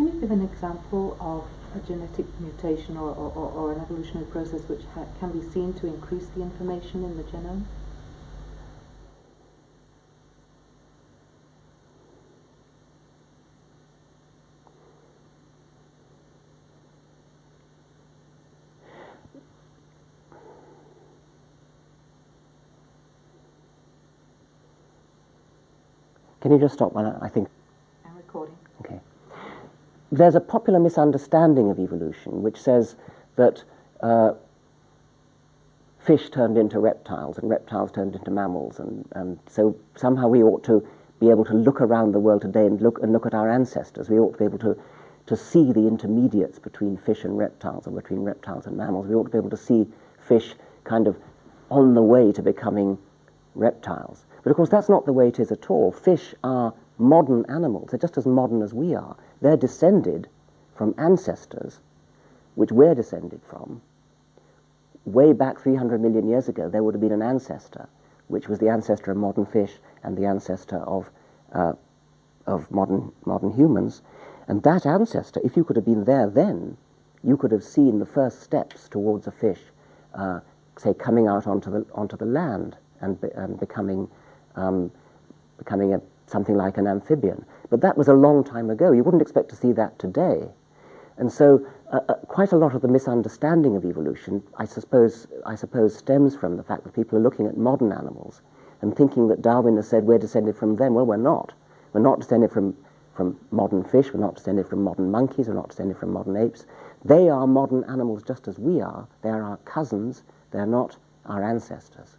Can you give an example of a genetic mutation or an evolutionary process which can be seen to increase the information in the genome? Can you just stop one? I think. I'm recording. Okay. There's a popular misunderstanding of evolution which says that fish turned into reptiles and reptiles turned into mammals, and so somehow we ought to be able to look around the world today and look at our ancestors. We ought to be able to see the intermediates between fish and reptiles, or between reptiles and mammals. We ought to be able to see fish kind of on the way to becoming reptiles. But of course that's not the way it is at all. Fish are modern animals. They're just as modern as we are. They're descended from ancestors, which we're descended from. Way back 300 million years ago, there would have been an ancestor, which was the ancestor of modern fish and the ancestor of modern humans. And that ancestor, if you could have been there then, you could have seen the first steps towards a fish, say, coming out onto the land and becoming something like an amphibian. But that was a long time ago. You wouldn't expect to see that today. And so quite a lot of the misunderstanding of evolution, I suppose, stems from the fact that people are looking at modern animals and thinking that Darwin has said we're descended from them. Well, we're not. We're not descended from modern fish. We're not descended from modern monkeys. We're not descended from modern apes. They are modern animals just as we are. They are our cousins. They're not our ancestors.